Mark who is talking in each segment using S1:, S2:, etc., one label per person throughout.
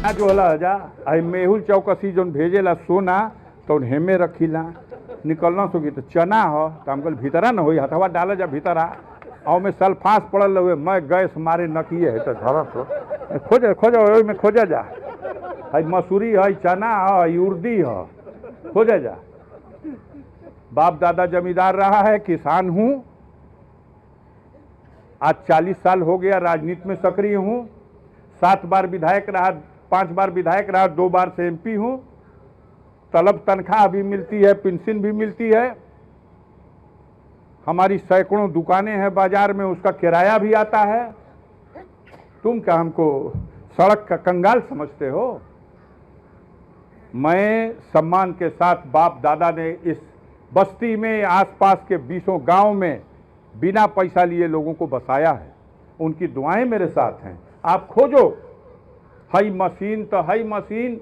S1: जो हला जा आई मेहुल चौकसी जो भेजेला सोना तो हेमे रखीला निकलना सोगी तो चना हो तो हम कल भीतरा न होई हथवा डाल जा भीतरा और में सल्फास पड़ल हुए मैं गैस मारे नकिए है तो झरस हो खोज खोज में खोजा जा है मसूरी है चना है उर्दी है खोजा जा। बाप दादा जमींदार रहा है, किसान हूँ, आज 40 साल हो गया राजनीति में सक्रिय हूँ, 7 बार विधायक रहा, 5 बार विधायक रहा, 2 बार से एमपी हूँ, तलब तनख्वाह भी मिलती है, पेंशन भी मिलती है, हमारी सैकड़ों दुकानें हैं बाजार में, उसका किराया भी आता है। तुम क्या हमको सड़क का कंगाल समझते हो? मैं सम्मान के साथ बाप दादा ने इस बस्ती में आसपास के 20 गांव में बिना पैसा लिए लोगों को बसाया है, उनकी दुआएं मेरे साथ हैं। आप खोजो हई मशीन तो हई मशीन,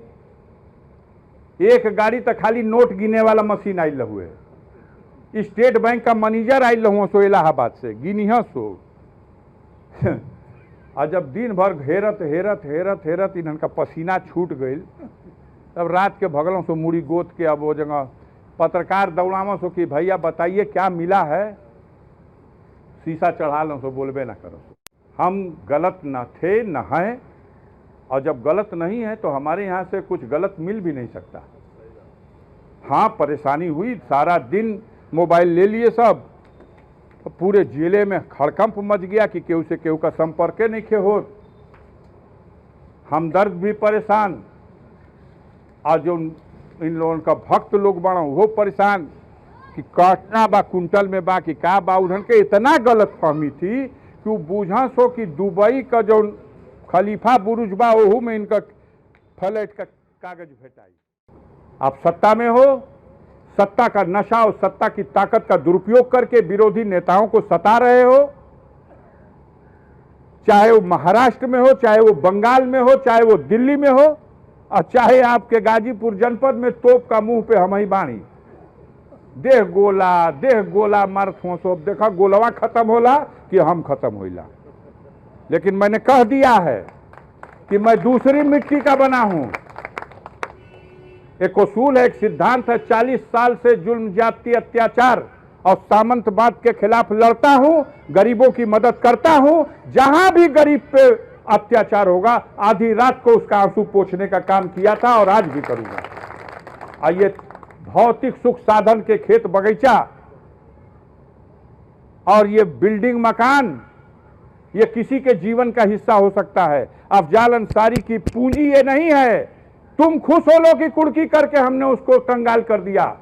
S1: एक गाड़ी तो खाली नोट गिने वाला मशीन आइल हुए, स्टेट बैंक का मैनेजर आइल हुआ सो इलाहाबाद से गिनिह सो और जब दिन भर हेरत हेरत हेरत हेरत इन्हन का पसीना छूट गई, तब रात के भगलों सो मुड़ी गोद के अब वो जगह पत्रकार दौड़ावा सो कि भैया बताइए क्या मिला है, शीशा चढ़ा लो सो बोलबे ना करो। हम गलत न थे न हैं, और जब गलत नहीं है तो हमारे यहाँ से कुछ गलत मिल भी नहीं सकता। हाँ परेशानी हुई, सारा दिन मोबाइल ले लिए सब, तो पूरे जिले में हड़कंप मच गया कि केहू से केहू का संपर्क नहीं खे हो, हमदर्द भी परेशान, और जो इन लोगों का भक्त लोग बना वो परेशान कि काटना बा कुंटल में बा कि का बा। उन्हन के इतना गलत फहमी थी कि वो बूझा सो कि दुबई का जो खलीफा बुरुज बा वहू में इनका फ्लैट का कागज भेटाई। आप सत्ता में हो, सत्ता का नशा और सत्ता की ताकत का दुरुपयोग करके विरोधी नेताओं को सता रहे हो, चाहे वो महाराष्ट्र में हो, चाहे वो बंगाल में हो, चाहे वो दिल्ली में हो, और चाहे आपके गाजीपुर जनपद में तोप का मुंह पे हम ही बाणी देह गोला मारत हो सो। देखा गोलवा खत्म होला कि हम खत्म होइला, लेकिन मैंने कह दिया है कि मैं दूसरी मिट्टी का बना हूं। एक उसूल है, एक सिद्धांत है, 40 साल से जुल्म जाति अत्याचार और सामंतवाद के खिलाफ लड़ता हूं, गरीबों की मदद करता हूं। जहां भी गरीब पे अत्याचार होगा आधी रात को उसका आंसू पोंछने का काम किया था और आज भी करूंगा। आइए, भौतिक सुख साधन के खेत बगीचा और ये बिल्डिंग मकान ये किसी के जीवन का हिस्सा हो सकता है। अफजाल अंसारी की पूंजी ये नहीं है, तुम खुश हो लो कि कुर्की करके हमने उसको कंगाल कर दिया।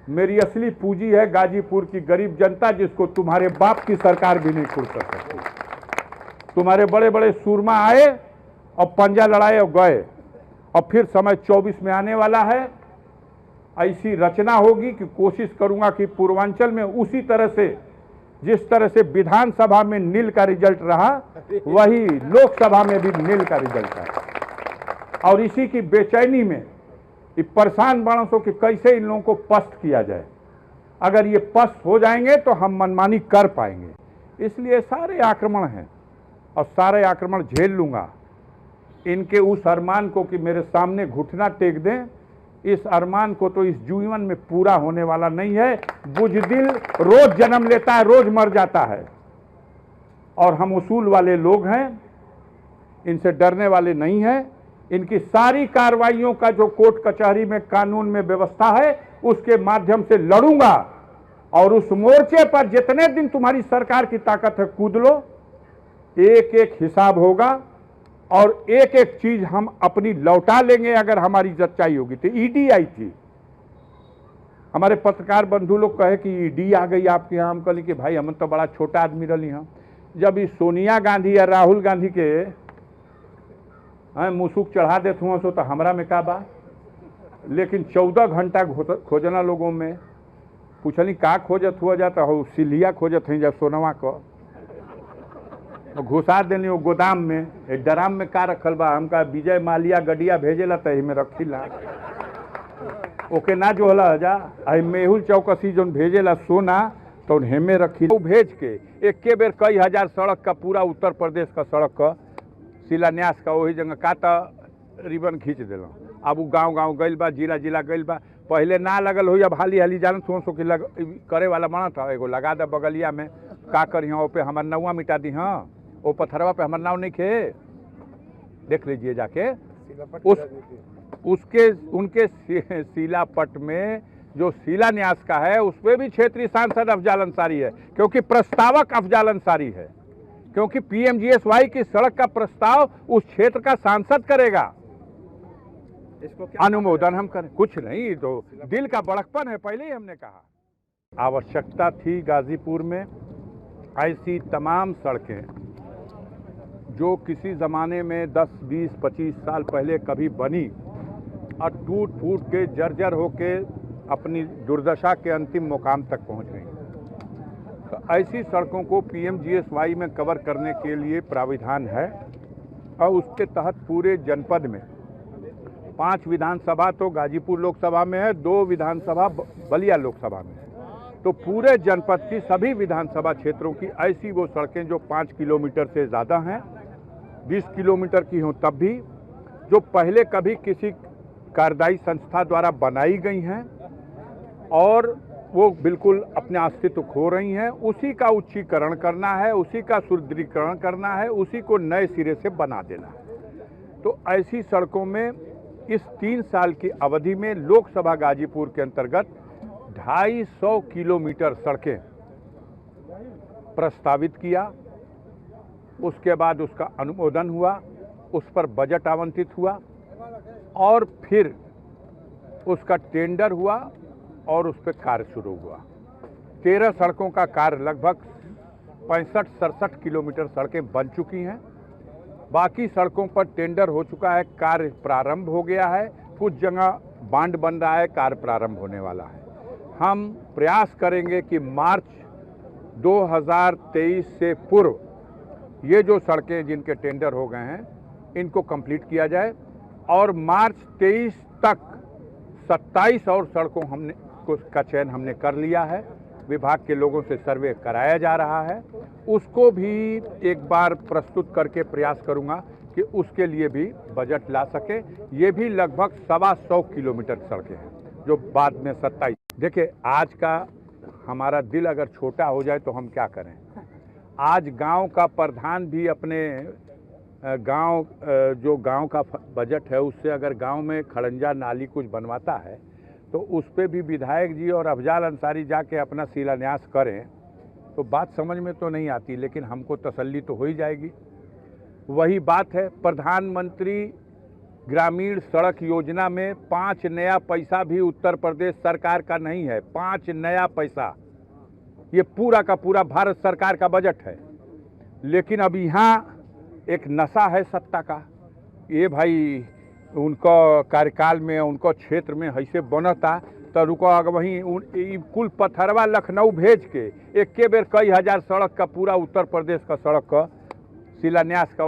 S1: मेरी असली पूंजी है गाजीपुर की गरीब जनता, जिसको तुम्हारे बाप की सरकार भी नहीं खुल कर सकती। तुम्हारे बड़े बड़े सूरमा आए और पंजा लड़ाए और गए, और फिर समय 24 में आने वाला है। ऐसी रचना होगी कि कोशिश करूंगा कि पूर्वांचल में उसी तरह से, जिस तरह से विधानसभा में नील का रिजल्ट रहा, वही लोकसभा में भी नील का रिजल्ट है। और इसी की बेचैनी में ये परेशान बाणसों कि कैसे इन लोगों को पस्त किया जाए। अगर ये पस्त हो जाएंगे तो हम मनमानी कर पाएंगे। इसलिए सारे आक्रमण हैं और सारे आक्रमण झेल लूंगा। इनके उस अरमान को कि मेरे सामने घुटना टेक दें, इस अरमान को तो इस जीवन में पूरा होने वाला नहीं है। बुजदिल रोज जन्म लेता है, रोज मर जाता है, और हम उसूल वाले लोग हैं, इनसे डरने वाले नहीं हैं। इनकी सारी कार्रवाइयों का जो कोर्ट कचहरी में कानून में व्यवस्था है उसके माध्यम से लड़ूंगा, और उस मोर्चे पर जितने दिन तुम्हारी सरकार की ताकत है कूद लो। एक एक हिसाब होगा और एक एक चीज हम अपनी लौटा लेंगे अगर हमारी सच्चाई होगी। तो ईडी आई थी, हमारे पत्रकार बंधु लोग कहे कि ईडी आ गई आपके यहाँ। हम कहली कि भाई हम तो बड़ा छोटा आदमी रही हैं। जब इस सोनिया गांधी या राहुल गांधी के मुसुक चढ़ा देते हुआ सो तो हमरा में का बा। लेकिन 14 घंटा खोजना लोगों में, पूछली का खोजत हुआ जाता हो, सिलिया खोजत हैं जब सोनवा को घुसा देनी वो गोदाम में, ड्राम में का रखल बा। हमका विजय माल्या गडिया भेजेला तो में रखीला, ओके ना जो हला जा आई मेहुल चौकसी जो भेजेला सोना तो हेमे रखी भेज के एक बेर कई हजार सड़क का, पूरा उत्तर प्रदेश का सड़क का शिलान्यास का वही जगह का तो रिबन खींच दिल। अब वो गांव गांव गइल बा, जिला जिला गइल बा। पहले ना लगल हो, अब हाली हाली जान सो के लग करे वाला बना था। एगो लगा दे बगलिया में, का करी हाँ पे हमार नौवा मिटा दी। हाँ वो पत्थरवा पे हमार नाव नहीं खे, देख लीजिए जाके। उसके उनके शिलापट में जो शिलान्यास का है उस पर भी क्षेत्रीय सांसद अफजाल अंसारी है, क्योंकि प्रस्तावक अफजाल अंसारी है, क्योंकि पीएमजीएसवाई की सड़क का प्रस्ताव उस क्षेत्र का सांसद करेगा। इसको क्या अनुमोदन हम करें? कुछ नहीं, तो दिल का बड़कपन है, पहले ही हमने कहा। आवश्यकता थी गाजीपुर में ऐसी तमाम सड़कें जो किसी ज़माने में 10, 20, 25 साल पहले कभी बनी और टूट फूट के जर्जर होके अपनी दुर्दशा के अंतिम मुकाम तक पहुंच गई। तो ऐसी सड़कों को पीएमजीएसवाई में कवर करने के लिए प्राविधान है और उसके तहत पूरे जनपद में 5 विधानसभा तो गाजीपुर लोकसभा में है, 2 विधानसभा बलिया लोकसभा में है। तो पूरे जनपद की सभी विधानसभा क्षेत्रों की ऐसी वो सड़कें जो 5 किलोमीटर से ज़्यादा हैं, 20 किलोमीटर की हों तब भी, जो पहले कभी किसी कार्यदायी संस्था द्वारा बनाई गई हैं और वो बिल्कुल अपने अस्तित्व खो रही हैं, उसी का उच्चीकरण करना है, उसी का सुदृढ़ीकरण करना है, उसी को नए सिरे से बना देना है। तो ऐसी सड़कों में इस 3 साल की अवधि में लोकसभा गाजीपुर के अंतर्गत 250 किलोमीटर सड़कें प्रस्तावित किया। उसके बाद उसका अनुमोदन हुआ, उस पर बजट आवंटित हुआ और फिर उसका टेंडर हुआ और उस पर कार्य शुरू हुआ। 13 सड़कों का कार्य लगभग 65-67 किलोमीटर सड़कें बन चुकी हैं। बाकी सड़कों पर टेंडर हो चुका है, कार्य प्रारंभ हो गया है, कुछ जगह बांड बन रहा है, कार्य प्रारंभ होने वाला है। हम प्रयास करेंगे कि मार्च 2023 से पूर्व ये जो सड़कें जिनके टेंडर हो गए हैं इनको कंप्लीट किया जाए और मार्च 23 तक 27 और सड़कों का चयन हमने कर लिया है। विभाग के लोगों से सर्वे कराया जा रहा है, उसको भी एक बार प्रस्तुत करके प्रयास करूंगा कि उसके लिए भी बजट ला सके। ये भी लगभग 125 किलोमीटर सड़कें हैं जो बाद में 27। देखिए, आज का हमारा दिल अगर छोटा हो जाए तो हम क्या करें। आज गांव का प्रधान भी अपने गांव जो गांव का बजट है उससे अगर गांव में खड़ंजा नाली कुछ बनवाता है तो उस पर भी विधायक जी और अफजाल अंसारी जाके अपना शिलान्यास करें तो बात समझ में तो नहीं आती, लेकिन हमको तसल्ली तो हो ही जाएगी। वही बात है, प्रधानमंत्री ग्रामीण सड़क योजना में 5 नया पैसा भी उत्तर प्रदेश सरकार का नहीं है। 5 नया पैसा, ये पूरा का पूरा भारत सरकार का बजट है। लेकिन अब यहाँ एक नशा है सत्ता का, ये भाई उनको कार्यकाल में उनको क्षेत्र में ऐसे बनता तो रुको अगर वहीं कुल पत्थरवा लखनऊ भेज के एक के बेर कई हजार सड़क का पूरा उत्तर प्रदेश का सड़क का शिलान्यास का